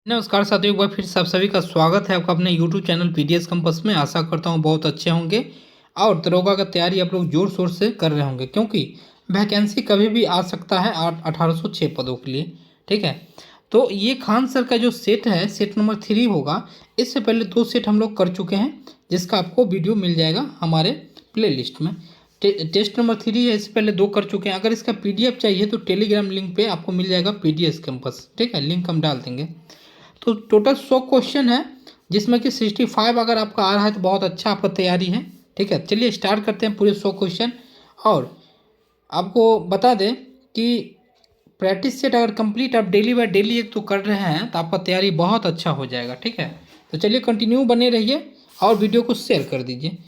नमस्कार साथियों, एक बार फिर सब सभी का स्वागत है आपका अपने यूट्यूब चैनल पीडीएस कंपस में। आशा करता हूँ बहुत अच्छे होंगे और दरोगा का तैयारी आप लोग जोर शोर से कर रहे होंगे, क्योंकि वैकेंसी कभी भी आ सकता है 1806 पदों के लिए। ठीक है, तो ये खान सर का जो सेट है, सेट नंबर 3 होगा। इससे पहले 2 सेट हम लोग कर चुके हैं, जिसका आपको वीडियो मिल जाएगा हमारे प्ले लिस्ट में। टेस्ट नंबर 3 है, इससे पहले 2 कर चुके हैं। अगर इसका पीडीएफ चाहिए तो टेलीग्राम लिंक पे आपको मिल जाएगा पीडीएस कैंपस। ठीक है, लिंक हम डाल देंगे। तो टोटल 100 क्वेश्चन है, जिसमें कि 65 अगर आपका आ रहा है तो बहुत अच्छा आपका तैयारी है। ठीक है, चलिए स्टार्ट करते हैं पूरे 100 क्वेश्चन। और आपको बता दें कि प्रैक्टिस सेट अगर कंप्लीट आप डेली बाय डेली एक तो कर रहे हैं तो आपका तैयारी बहुत अच्छा हो जाएगा। ठीक है, तो चलिए कंटिन्यू बने रहिए और वीडियो को शेयर कर दीजिए।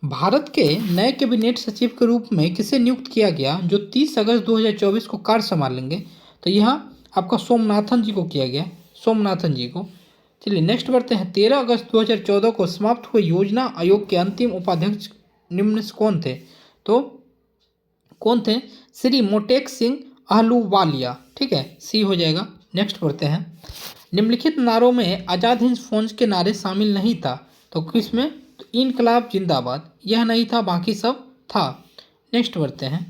भारत के नए कैबिनेट सचिव के रूप में किसे नियुक्त किया गया जो 30 अगस्त 2024 को कार्य संभालेंगे? तो यहाँ आपका सोमनाथन जी को किया गया, सोमनाथन जी को। चलिए नेक्स्ट बढ़ते हैं। 13 अगस्त 2014 को समाप्त हुए योजना आयोग के अंतिम उपाध्यक्ष निम्न से कौन थे? तो कौन थे? श्री मोटेक सिंह आहलूवालिया। ठीक है, सी हो जाएगा। नेक्स्ट बढ़ते हैं। निम्नलिखित नारों में आज़ाद हिंद फौज के नारे शामिल नहीं था, तो किस में? तो इनकलाब जिंदाबाद, यह नहीं था, बाकी सब था। नेक्स्ट बढ़ते हैं।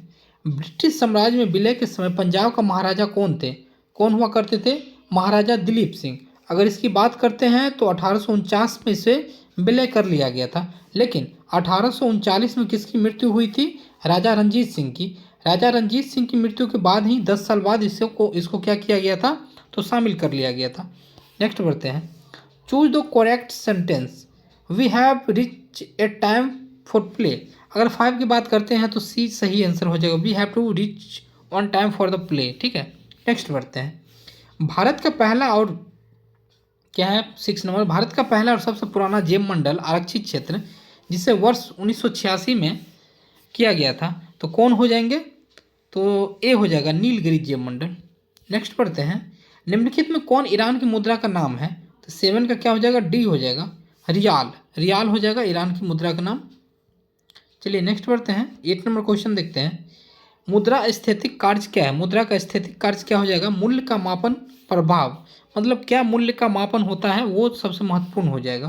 ब्रिटिश साम्राज्य में विलय के समय पंजाब का महाराजा कौन थे? कौन हुआ करते थे? महाराजा दिलीप सिंह। अगर इसकी बात करते हैं तो 1849 में इसे विलय कर लिया गया था, लेकिन 1839 में किसकी मृत्यु हुई थी? राजा रंजीत सिंह की। राजा रंजीत सिंह की मृत्यु के बाद ही 10 साल बाद इसको क्या किया गया था? तो शामिल कर लिया गया था। नेक्स्ट बढ़ते हैं। Choose the correct sentence. We have reach a time for play. अगर 5 की बात करते हैं तो सी सही आंसर हो जाएगा। We have to reach on time for the play. ठीक है, नेक्स्ट बढ़ते हैं। भारत का पहला और क्या है 6 नंबर, भारत का पहला और सबसे पुराना जैव मंडल आरक्षित क्षेत्र जिसे वर्ष 1986 में किया गया था, तो कौन हो जाएंगे? तो ए हो जाएगा, नीलगिरी जैव मंडल। नेक्स्ट पढ़ते हैं। निम्नलिखित में कौन ईरान की मुद्रा का नाम है? तो 7 का क्या हो जाएगा? डी हो जाएगा, रियाल। रियाल हो जाएगा ईरान की मुद्रा का नाम। चलिए नेक्स्ट पढ़ते हैं। 8 नंबर क्वेश्चन देखते हैं। मुद्रा स्थैतिक कार्य क्या है? मुद्रा का स्थैतिक कार्य क्या हो जाएगा? मूल्य का मापन, प्रभाव। मतलब क्या मूल्य का मापन होता है, वो सबसे महत्वपूर्ण हो जाएगा।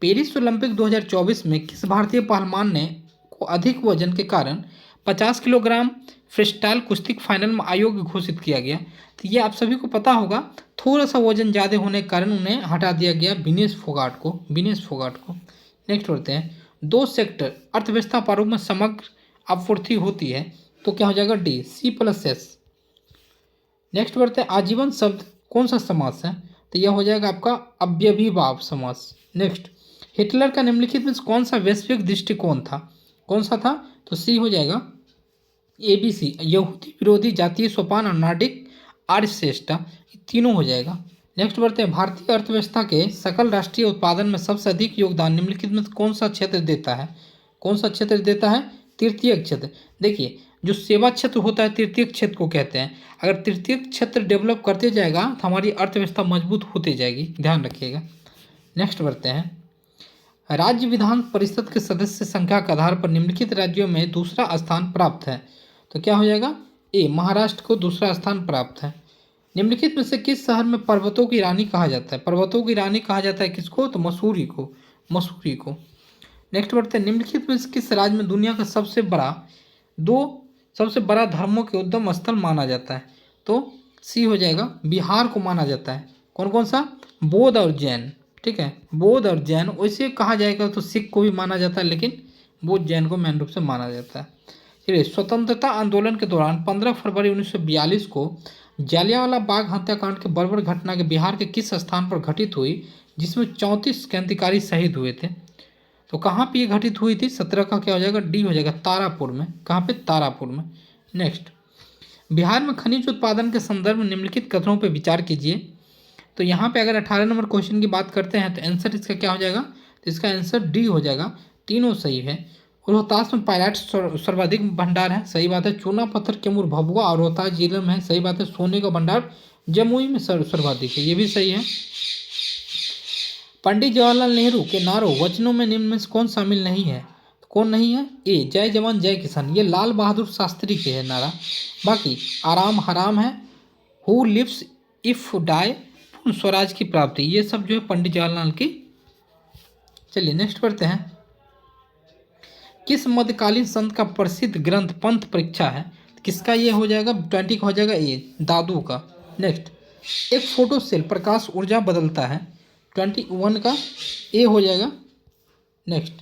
पेरिस ओलंपिक 2024 में किस भारतीय पहलवान ने को अधिक वजन के कारण 50 किलोग्राम फ्रीस्टाइल कुश्ती फाइनल में अयोग्य घोषित किया गया? तो ये आप सभी को पता होगा, थोड़ा सा वजन ज़्यादा होने के कारण उन्हें हटा दिया गया, विनेश फोगाट को, विनेश फोगाट को। नेक्स्ट बढ़ते हैं। 2 सेक्टर अर्थव्यवस्था प्रारूप में समग्र आपूर्ति होती है, तो क्या हो जाएगा? D, C+S। नेक्स्ट बढ़ते हैं। आजीवन शब्द कौन सा समास है? तो यह हो जाएगा आपका अव्ययीभाव समास। नेक्स्ट, हिटलर का निम्नलिखित में कौन सा वैश्विक दृष्टिकोण था? कौन सा था? तो सी हो जाएगा, ABC, यहूदी विरोधी, जातीय सोपान और नार्डिक आर्यश्रेष्ठता, ये तीनों हो जाएगा। नेक्स्ट बढ़ते हैं। भारतीय अर्थव्यवस्था के सकल राष्ट्रीय उत्पादन में सबसे अधिक योगदान निम्नलिखित में कौन सा क्षेत्र देता है? कौन सा क्षेत्र देता है? तृतीय क्षेत्र। देखिए, जो सेवा क्षेत्र होता है तृतीय क्षेत्र को कहते हैं। अगर तृतीय क्षेत्र डेवलप करते जाएगा तो हमारी अर्थव्यवस्था मजबूत होती जाएगी, ध्यान रखिएगा। नेक्स्ट बढ़ते हैं। राज्य विधान परिषद के सदस्य संख्या के आधार पर निम्नलिखित राज्यों में दूसरा स्थान प्राप्त है, तो क्या हो जाएगा? ए, महाराष्ट्र को दूसरा स्थान प्राप्त है। निम्नलिखित में से किस शहर में पर्वतों की रानी कहा जाता है? पर्वतों की रानी कहा जाता है किसको? तो मसूरी को, मसूरी को। नेक्स्ट बढ़ते हैं। निम्नलिखित में से किस राज्य में दुनिया का सबसे बड़ा धर्मों के उद्गम स्थल माना जाता है? तो सी हो जाएगा, बिहार को माना जाता है। कौन कौन सा? बौद्ध और जैन। ठीक है, बौद्ध और जैन। वैसे कहा जाएगा तो सिख को भी माना जाता है, लेकिन बौद्ध जैन को मेन रूप से माना जाता है। चलिए, स्वतंत्रता आंदोलन के दौरान 15 फरवरी 1942 को जालियांवाला बाग हत्याकांड के बर्बर घटना के बिहार के किस स्थान पर घटित हुई, जिसमें 34 क्रांतिकारी शहीद हुए थे? तो कहाँ पे ये घटित हुई थी? 17 का क्या हो जाएगा? डी हो जाएगा, तारापुर में। कहाँ पे? तारापुर में। नेक्स्ट, बिहार में खनिज उत्पादन के संदर्भ में निम्नलिखित कथनों पर विचार कीजिए। तो यहाँ पे अगर 18 नंबर क्वेश्चन की बात करते हैं तो आंसर इसका क्या हो जाएगा? तो इसका आंसर डी हो जाएगा, तीनों सही है। रोहतास में पायलाट सर्वाधिक भंडार है, सही बात है। चूना पत्थर कैमूर भभुआ और रोहतास जिले में है, सही बात है। सोने का भंडार जमुई में सर्वाधिक है, ये भी सही है। पंडित जवाहरलाल नेहरू के नारों वचनों में निम्न में से कौन शामिल नहीं है? तो कौन नहीं है? ए, जय जवान जय किसान, ये लाल बहादुर शास्त्री के है नारा। बाकी आराम हराम है, हु लिव्स इफ डाई, पूर्ण स्वराज की प्राप्ति, ये सब जो है पंडित जवाहरलाल की। चलिए नेक्स्ट पढ़ते हैं। किस मध्यकालीन संत का प्रसिद्ध ग्रंथ पंथ परीक्षा है? किसका ये हो जाएगा? 20 का हो जाएगा ए, दादू का। नेक्स्ट, एक फोटो सेल प्रकाश ऊर्जा बदलता है। 21 का ए हो जाएगा। नेक्स्ट,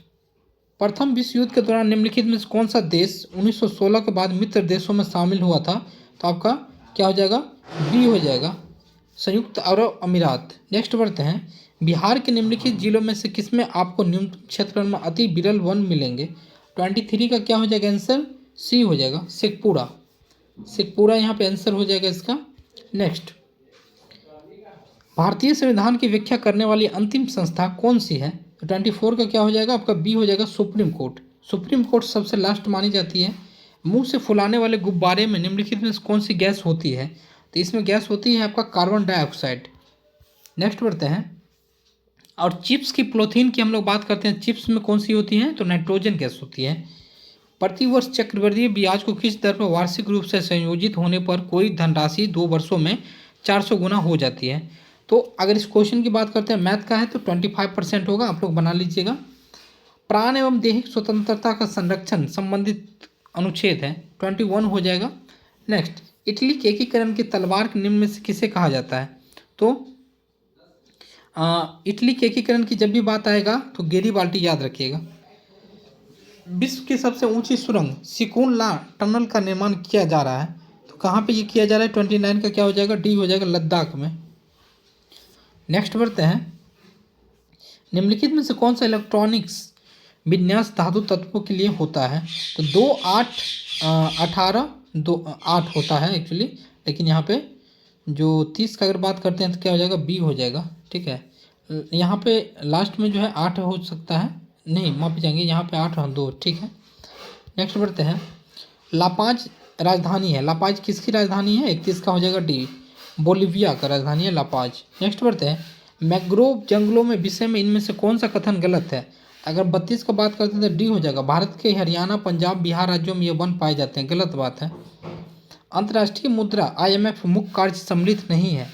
प्रथम विश्व युद्ध के दौरान निम्नलिखित में से कौन सा देश 1916 के बाद मित्र देशों में शामिल हुआ था? तो आपका क्या हो जाएगा? बी हो जाएगा, संयुक्त अरब अमीरात। नेक्स्ट बढ़ते हैं। बिहार के निम्नलिखित जिलों में से किसमें आपको न्यूनतम क्षेत्रफल में अति विरल वन मिलेंगे? 23 का क्या हो जाएगा आंसर? सी हो जाएगा, शेखपुरा। शेखपुरा यहाँ पे आंसर हो जाएगा इसका। नेक्स्ट, भारतीय संविधान की व्याख्या करने वाली अंतिम संस्था कौन सी है? तो 24 का क्या हो जाएगा? आपका बी हो जाएगा, सुप्रीम कोर्ट। सुप्रीम कोर्ट सबसे लास्ट मानी जाती है। मुंह से फुलाने वाले गुब्बारे में निम्नलिखित में कौन सी गैस होती है? तो इसमें गैस होती है आपका कार्बन डाइऑक्साइड। नेक्स्ट बढ़ते हैं। और चिप्स की पॉलीथीन की हम लोग बात करते हैं, चिप्स में कौन सी होती है? तो नाइट्रोजन गैस होती है। प्रतिवर्ष चक्रवृद्धि ब्याज को किस दर पर वार्षिक रूप से संयोजित होने पर कोई धनराशि 2 वर्षों में 400 गुना हो जाती है? तो अगर इस क्वेश्चन की बात करते हैं, मैथ का है, तो 25% होगा, आप लोग बना लीजिएगा। प्राण एवं दैहिक स्वतंत्रता का संरक्षण संबंधित अनुच्छेद है, 21 हो जाएगा। नेक्स्ट, इटली के एकीकरण की तलवार के निम्न में से किसे कहा जाता है? तो इटली के एकीकरण की जब भी बात आएगा तो गेरीबाल्टी याद रखिएगा। विश्व की सबसे ऊंची सुरंग सिकुन ला टनल का निर्माण किया जा रहा है, तो कहाँ पे ये किया जा रहा है? 29 का क्या हो जाएगा? डी हो जाएगा, लद्दाख में। नेक्स्ट बढ़ते हैं। निम्नलिखित में से कौन सा इलेक्ट्रॉनिक्स विन्यास धातु तत्वों के लिए होता है? तो 2, 8, 18, 2, 8 होता है एक्चुअली, लेकिन यहाँ पे जो 30 का अगर बात करते हैं तो क्या हो जाएगा? बी हो जाएगा। ठीक है, यहाँ पे लास्ट में जो है 8 हो सकता है, नहीं माफ जाएंगे, यहाँ पे 8 और 2। ठीक है, नेक्स्ट बढ़ते हैं। लापाज राजधानी है, लापाज किसकी राजधानी है? 31 का हो जाएगा डी, बोलिविया का राजधानी है लापाज। नेक्स्ट बढ़ते हैं। मैंग्रोव जंगलों में विषय में इनमें से कौन सा कथन गलत है? अगर 32 का बात करते हैं तो डी हो जाएगा, भारत के हरियाणा, पंजाब, बिहार राज्यों में ये वन पाए जाते हैं, गलत बात है। अंतर्राष्ट्रीय मुद्रा IMF मुख्य कार्य सम्मिलित नहीं है,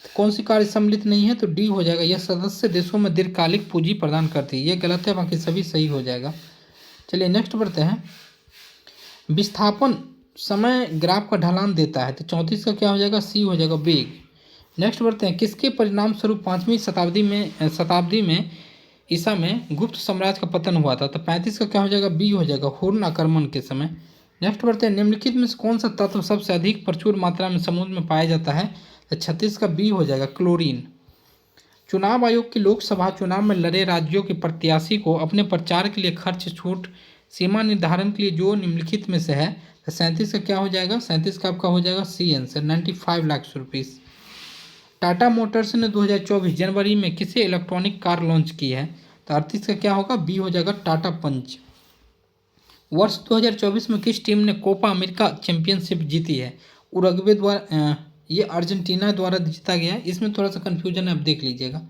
तो कौन सी कार्य सम्मिलित नहीं है? तो डी हो जाएगा, यह सदस्य देशों में दीर्घकालिक पूंजी प्रदान करती है, ये गलत है, बाकी सभी सही हो जाएगा। चलिए नेक्स्ट बढ़ते हैं। विस्थापन समय ग्राफ का ढलान देता है, तो 34 का क्या हो जाएगा? सी हो जाएगा, वेग। नेक्स्ट बढ़ते हैं। किसके परिणाम स्वरूप 5वीं शताब्दी में ईसा में गुप्त साम्राज्य का पतन हुआ था? तो 35 का क्या हो जाएगा? बी हो जाएगा, हुर्न आक्रमण के समय। नेक्स्ट बढ़ते हैं। निम्नलिखित में से कौन सा तत्व सबसे अधिक प्रचुर मात्रा में समुद्र में पाया जाता है? तो 36 का बी हो जाएगा, क्लोरीन। चुनाव आयोग की लोकसभा चुनाव में लड़े राज्यों के प्रत्याशी को अपने प्रचार के लिए खर्च छूट सीमा निर्धारण के लिए जो निम्नलिखित में से है, तो 37 का क्या हो जाएगा? 37 का आपका हो जाएगा C answer, 95 lakh rupees. Tata Motors ने 2024 जनवरी में किसी इलेक्ट्रॉनिक कार लॉन्च की है? तो 38 का क्या होगा? बी हो जाएगा, टाटा पंच। वर्ष 2024 में किस टीम ने कोपा अमेरिका चैंपियनशिप जीती है? उरुग्वे द्वारा, ये अर्जेंटीना द्वारा जीता गया है, इसमें थोड़ा सा कन्फ्यूजन है, आप देख लीजिएगा।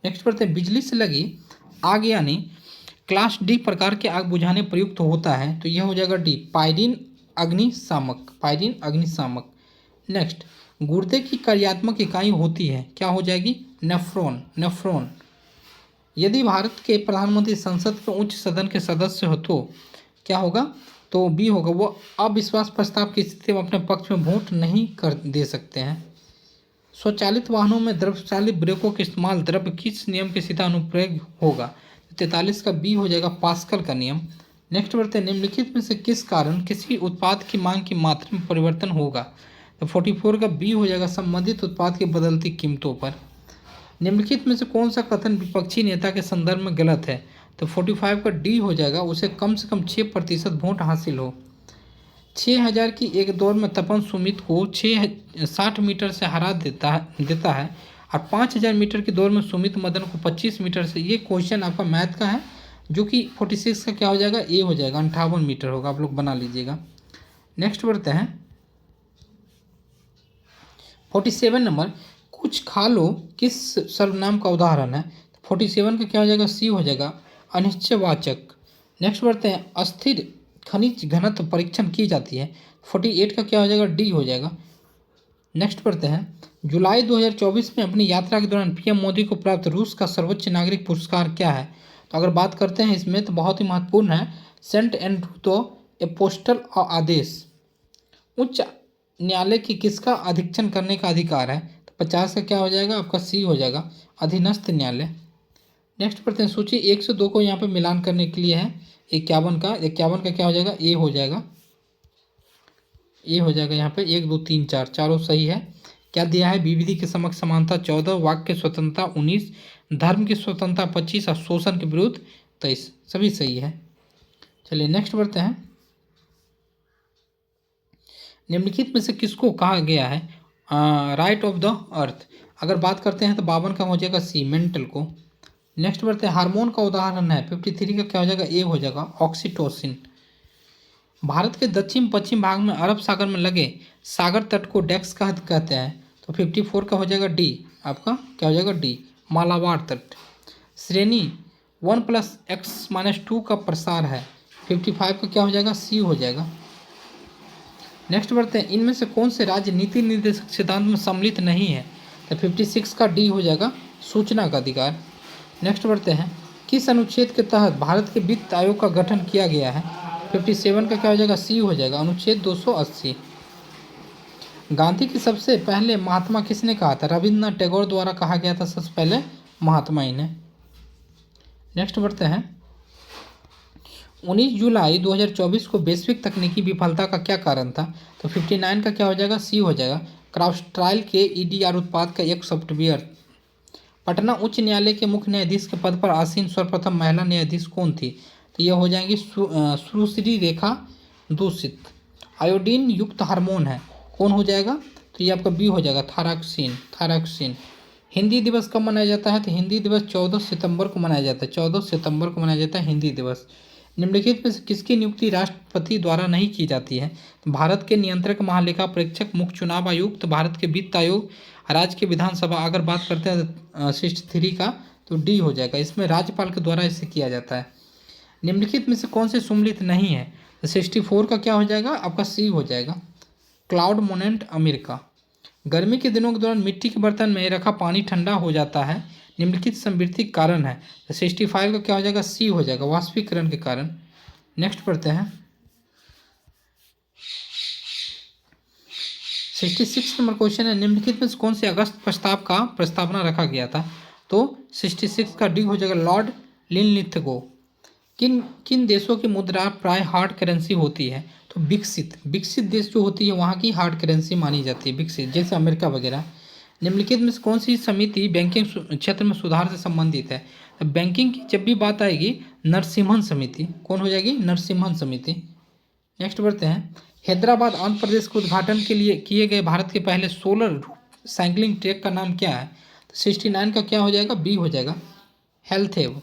नेक्स्ट पढ़ते हैं। बिजली से लगी आग यानी क्लास डी प्रकार के आग बुझाने प्रयुक्त होता है, तो यह हो जाएगा डी, पायरीन अग्निशामक, पायरीन अग्निशामक। नेक्स्ट, गुर्दे की कार्यात्मक इकाई होती है, क्या हो जाएगी? Nephron, nephron. यदि भारत के प्रधानमंत्री संसद के उच्च सदन के सदस्य हो तो क्या होगा? तो बी होगा, वो अविश्वास प्रस्ताव की स्थिति में अपने पक्ष में वोट नहीं कर दे सकते हैं। स्वचालित वाहनों में द्रव चालित ब्रेकों के इस्तेमाल द्रव्य किस नियम के सीधा अनुप्रयोग होगा? 43 का बी हो जाएगा, पास्कल का नियम। नेक्स्ट बढ़ते हैं। निम्नलिखित में से किस कारण किसी उत्पाद की मांग की मात्रा में परिवर्तन होगा? तो 44 का बी हो जाएगा, संबंधित उत्पाद की बदलती कीमतों पर। निम्नलिखित में से कौन सा कथन विपक्षी नेता के संदर्भ में गलत है? तो 45 का डी हो जाएगा, उसे कम से कम 6% वोट हासिल हो। 6000 की एक दौड़ में तपन सुमित को 60 मीटर से हरा देता है और 5000 मीटर की दौड़ में सुमित मदन को 25 मीटर से। ये क्वेश्चन आपका मैथ का है, जो कि 46 का क्या हो जाएगा? ए हो जाएगा, 58 मीटर होगा, आप लोग बना लीजिएगा। नेक्स्ट बढ़ते हैं। 47 नंबर, कुछ खा लो किस सर्वनाम का उदाहरण है? 47 का क्या हो जाएगा? सी हो जाएगा, अनिश्चयवाचक। नेक्स्ट बढ़ते हैं। अस्थिर खनिज घनत्व परीक्षण की जाती है, 48 का क्या हो जाएगा? डी हो जाएगा। नेक्स्ट पढ़ते हैं, जुलाई 2024 में अपनी यात्रा के दौरान पीएम मोदी को प्राप्त रूस का सर्वोच्च नागरिक पुरस्कार क्या है? तो अगर बात करते हैं इसमें तो बहुत ही महत्वपूर्ण है, सेंट एंड्रू तो एपोस्टल और आदेश। उच्च न्यायालय की किसका अधीक्षण करने का अधिकार है? तो 50 का क्या हो जाएगा आपका? सी हो जाएगा, अधीनस्थ न्यायालय। नेक्स्ट पढ़ते हैं, सूची 1 से 2 को यहाँ पे मिलान करने के लिए है 51 का। 51 का क्या हो जाएगा? ए हो जाएगा, ए हो जाएगा यहाँ पे। 1 2 3 4 चारों सही है। क्या दिया है? विविधि के समक्ष समानता 14, वाक्य स्वतंत्रता 19, धर्म की स्वतंत्रता 25 और शोषण के विरुद्ध 23, सभी सही है। चलिए नेक्स्ट बढ़ते हैं, निम्नलिखित में से किसको कहा गया है राइट ऑफ द अर्थ? अगर बात करते हैं तो 52 का हो जाएगा सी, मेंटल को। नेक्स्ट बढ़ते हैं, हार्मोन का उदाहरण है 53 का क्या हो जाएगा? ए हो जाएगा, ऑक्सीटोसिन। भारत के दक्षिण पश्चिम भाग में अरब सागर में लगे सागर तट को डेक्स का कहते हैं, तो 54 का हो जाएगा डी, आपका क्या हो जाएगा? डी, मालाबार तट। श्रेणी 1+x-2 का प्रसार है, 55 का क्या हो जाएगा? सी हो जाएगा। नेक्स्ट बढ़ते हैं, इनमें से कौन से राज्य नीति निर्देशक सिद्धांत में सम्मिलित नहीं है? तो 56 का डी हो जाएगा, सूचना का अधिकार। नेक्स्ट बढ़ते हैं, किस अनुच्छेद के तहत भारत के वित्त आयोग का गठन किया गया है? 57 का क्या हो जाएगा? सी हो जाएगा, अनुच्छेद 280। गांधी की सबसे पहले महात्मा किसने कहा था? रविन्द्रनाथ टैगोर द्वारा कहा गया था सबसे पहले महात्मा इन्हें। नेक्स्ट बढ़ते हैं, 19 जुलाई 2024 को वैश्विक तकनीकी विफलता का क्या कारण था? तो 59 का क्या हो जाएगा? सी हो जाएगा, क्राउस्ट्राइल के ईडीआर उत्पाद का एक सॉफ्टवेयर। पटना उच्च न्यायालय के मुख्य न्यायाधीश के पद पर आसीन सर्वप्रथम महिला न्यायाधीश कौन थी? तो यह हो जाएंगी सुश्री रेखा दूषित। आयोडीन युक्त हार्मोन है, कौन हो जाएगा? तो ये आपका बी हो जाएगा, थायरॉक्सिन, थायरॉक्सिन। हिंदी दिवस कब मनाया जाता है? तो हिंदी दिवस 14 सितंबर को मनाया जाता है, 14 सितंबर को मनाया जाता है हिंदी दिवस। निम्नलिखित में से किसकी नियुक्ति राष्ट्रपति द्वारा नहीं की जाती है? तो भारत के नियंत्रक महालेखा परीक्षक, मुख्य चुनाव आयुक्त, भारत के वित्त आयोग, राज्य के विधानसभा। अगर बात करते हैं 63 का, तो डी हो जाएगा, इसमें राज्यपाल के द्वारा इसे किया जाता है। निम्नलिखित में से कौन से सम्मिलित नहीं है? तो 64 का क्या हो जाएगा? आपका सी हो जाएगा, क्लाउड मोनेंट अमेरिका। गर्मी के दिनों के दौरान मिट्टी के बर्तन में रखा पानी ठंडा हो जाता है, निम्नलिखित संवृत्ति कारण है। तो 65 का क्या हो जाएगा? सी हो जाएगा, वाष्पीकरण के कारण। नेक्स्ट पढ़ते हैं, 66 नंबर क्वेश्चन है, निम्नलिखित में कौन से अगस्त प्रस्ताव का प्रस्तावना रखा गया था? तो 66 का डी हो जाएगा, लॉर्ड लिनलिथगो। किन किन देशों की मुद्रा प्राय हार्ड करेंसी होती है? तो विकसित देश जो होती है वहाँ की हार्ड करेंसी मानी जाती है, विकसित, जैसे अमेरिका वगैरह। निम्नलिखित में से कौन सी समिति बैंकिंग क्षेत्र में सुधार से संबंधित है? तो बैंकिंग की जब भी बात आएगी, नरसिम्हन समिति, कौन हो जाएगी? नरसिम्हन समिति। नेक्स्ट बढ़ते हैं, हैदराबाद आंध्र प्रदेश के उद्घाटन के लिए किए गए भारत के पहले सोलर साइकिलिंग ट्रैक का नाम क्या है? तो 69 का क्या हो जाएगा? बी हो जाएगा, हेल्थेव।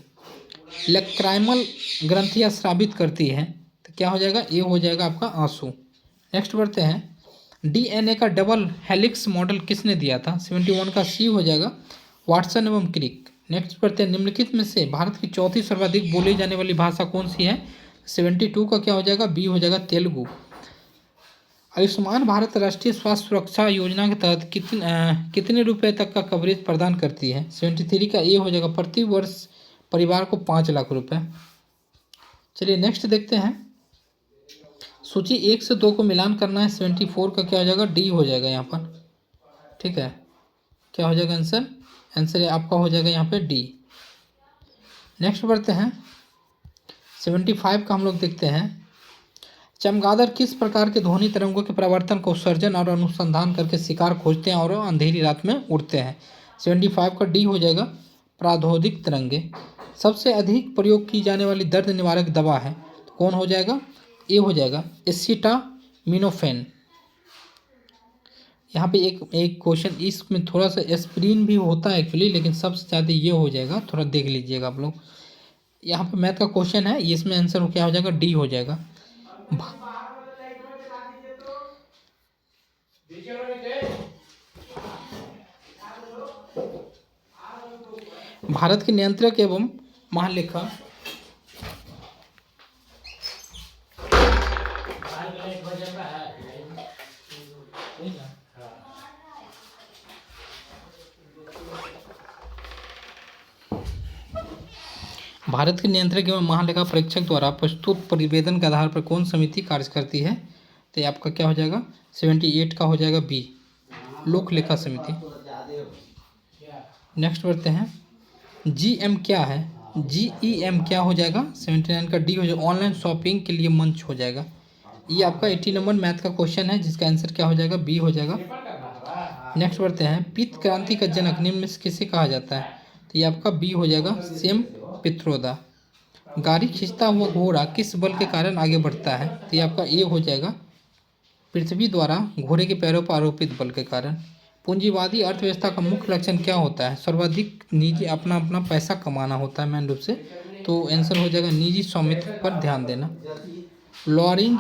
लेक्राइमल ग्रंथियाँ स्रावित करती है, तो क्या हो जाएगा? ए हो जाएगा आपका, आंसू। नेक्स्ट बढ़ते हैं, डीएनए का डबल हेलिक्स मॉडल किसने दिया था? 71 का सी हो जाएगा, वाटसन एवं क्रिक। नेक्स्ट बढ़ते हैं, निम्नलिखित में से भारत की चौथी सर्वाधिक बोली जाने वाली भाषा कौन सी है? 72 का क्या हो जाएगा? बी हो जाएगा, तेलुगु। आयुष्मान भारत राष्ट्रीय स्वास्थ्य सुरक्षा योजना के तहत कितने रुपए तक का कवरेज प्रदान करती है? 73 का ए हो जाएगा, प्रति वर्ष परिवार को 5 लाख रुपए। चलिए नेक्स्ट देखते हैं, सूची 1 से 2 को मिलान करना है, 74 का क्या हो जाएगा? डी हो जाएगा यहाँ पर, ठीक है। क्या हो जाएगा आंसर? आंसर आपका हो जाएगा यहाँ पे डी। नेक्स्ट बढ़ते हैं, 75 का हम लोग देखते हैं, चमगादड़ किस प्रकार के ध्वनि तरंगों के प्रवर्तन को सर्जन और अनुसंधान करके शिकार खोजते हैं और अंधेरी रात में उड़ते हैं? 75 का डी हो जाएगा, प्राद्योगिक तरंगे। सबसे अधिक प्रयोग की जाने वाली दर्द निवारक दवा है, तो कौन हो जाएगा? ए हो जाएगा, एसिटामिनोफेन। यहाँ पे एक क्वेश्चन, इसमें थोड़ा सा एस्प्रिन भी होता है एक्चुअली, लेकिन सबसे ज़्यादा ये हो जाएगा, थोड़ा देख लीजिएगा आप लोग। यहाँ पे मैथ का क्वेश्चन है, इसमें आंसर क्या हो जाएगा? डी हो जाएगा। भारत के नियंत्रक एवं महालेखा भारत के नियंत्रक एवं महालेखा परीक्षक द्वारा प्रस्तुत प्रतिवेदन के आधार पर कौन समिति कार्य करती है? तो ये आपका क्या हो जाएगा? 78 का हो जाएगा बी, लोक लेखा समिति। नेक्स्ट बढ़ते हैं, GM क्या है? GEM क्या हो जाएगा? 79 का डी हो जाएगा, ऑनलाइन शॉपिंग के लिए मंच हो जाएगा। ये आपका 80 नंबर मैथ का क्वेश्चन है, जिसका आंसर क्या हो जाएगा? बी हो जाएगा। नेक्स्ट बढ़ते हैं, पीत क्रांति का जनक निम्न में से किसे कहा जाता है? तो ये आपका बी हो जाएगा, सेम पित्रोदा। गाड़ी खींचता हुआ घोड़ा किस बल के कारण आगे बढ़ता है? तो ये आपका ए हो जाएगा, पृथ्वी द्वारा घोड़े के पैरों पर आरोपित बल के कारण। पूंजीवादी अर्थव्यवस्था का मुख्य लक्षण क्या होता है? सर्वाधिक निजी अपना अपना पैसा कमाना होता है मेन रूप से। तो आंसर हो जाएगा निजी स्वामित्व पर ध्यान देना। लॉरेंज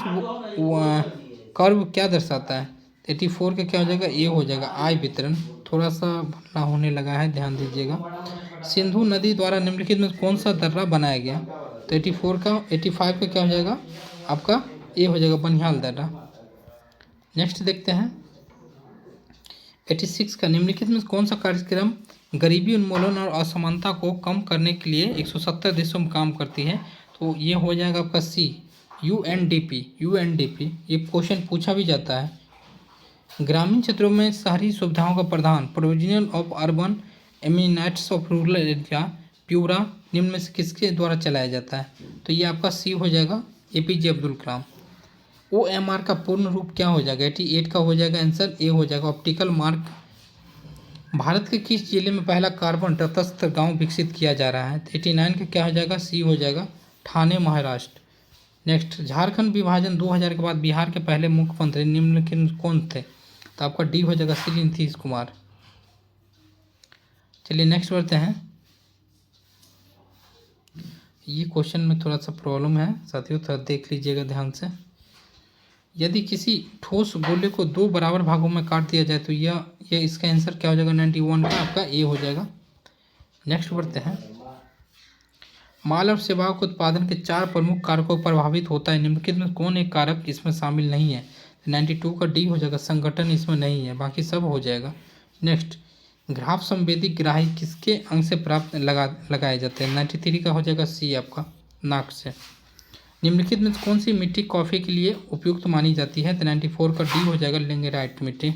कर्व क्या दर्शाता है? 84 का क्या हो जाएगा? ए हो जाएगा, आय वितरण। थोड़ा सा भला होने लगा है, ध्यान दीजिएगा। सिंधु नदी द्वारा निम्नलिखित में कौन सा दर्रा बनाया गया? तो 85 का क्या हो जाएगा? आपका ए हो जाएगा, बनिहाल दर्रा। नेक्स्ट देखते हैं, 86 का निम्नलिखित में कौन सा कार्यक्रम गरीबी उन्मूलन और असमानता को कम करने के लिए 170 देशों में काम करती है? तो ये हो जाएगा आपका सी, UNDP। ये क्वेश्चन पूछा भी जाता है। ग्रामीण क्षेत्रों में शहरी सुविधाओं का प्रदान, provision of urban amenities of rural area, pura निम्न में से किसके द्वारा चलाया जाता है? तो ये आपका सी हो जाएगा, APJ अब्दुल कलाम। OMR का पूर्ण रूप क्या हो जाएगा? 88 का हो जाएगा आंसर, ए हो जाएगा, ऑप्टिकल मार्क। भारत के किस जिले में पहला कार्बन तटस्थ गांव विकसित किया जा रहा है? 89 का क्या हो जाएगा? सी हो जाएगा, ठाणे महाराष्ट्र। नेक्स्ट, झारखंड विभाजन 2000 के बाद बिहार के पहले मुख्यमंत्री निम्नलिखित में कौन थे? तो आपका डी हो जाएगा, श्री नीतीश कुमार। चलिए नेक्स्ट बढ़ते हैं। ये क्वेश्चन में थोड़ा सा प्रॉब्लम है साथियों, थोड़ा देख लीजिएगा ध्यान से। यदि किसी ठोस गोले को दो बराबर भागों में काट दिया जाए तो यह इसका आंसर क्या हो जाएगा? 91 का आपका ए हो जाएगा। नेक्स्ट बढ़ते हैं, माल और सेवाओं के उत्पादन के 4 प्रमुख कारकों प्रभावित होता है, निम्नलिखित में कौन एक कारक इसमें शामिल नहीं है? 92 का डी हो जाएगा, संगठन इसमें नहीं है, बाकी सब हो जाएगा। नेक्स्ट, ग्राफ संवेदी ग्राही किसके अंग से प्राप्त लगाए जाते हैं? 93 का हो जाएगा सी आपका, नाक से। निम्नलिखित में कौन सी मिट्टी कॉफ़ी के लिए उपयुक्त मानी जाती है? तो 94 का डी हो जाएगा, लैटेराइट मिट्टी।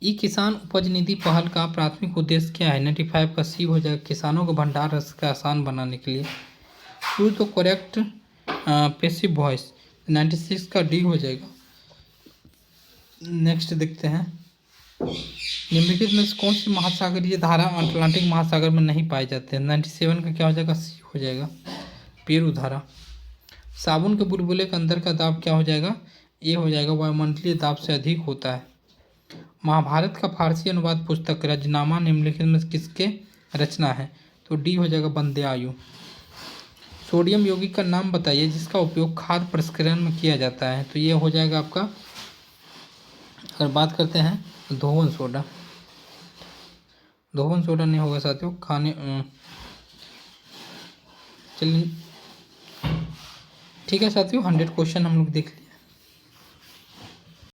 ई किसान उपज निधि पहल का प्राथमिक उद्देश्य क्या है? 95 का सी हो जाएगा, किसानों को भंडार रस का आसान बनाने के लिए। Choose the correct passive voice, 96 का डी हो जाएगा। नेक्स्ट देखते हैं, निम्नलिखित में कौन सी महासागरीय धारा अटलांटिक महासागर में नहीं पाए जाते हैं? 97 का क्या हो जाएगा? सी हो जाएगा, पेरू धारा। साबुन के बुलबुले के अंदर का दाब क्या हो जाएगा? ए हो जाएगा, वायुमंडलीय दाब से अधिक होता है। महाभारत का फारसी अनुवाद पुस्तक रजनामा निम्नलिखित में किसके रचना है? तो डी हो जाएगा, बंध्यायु। सोडियम यौगिक का नाम बताइए जिसका उपयोग खाद्य प्रसंस्करण में किया जाता है? तो ये हो जाएगा आपका, अगर बात करते हैं धोवन सोडा। धोवन सोडा नहीं होगा साथियों, खाने। चलिए ठीक है साथियों, 100 क्वेश्चन हम लोग देख लिए।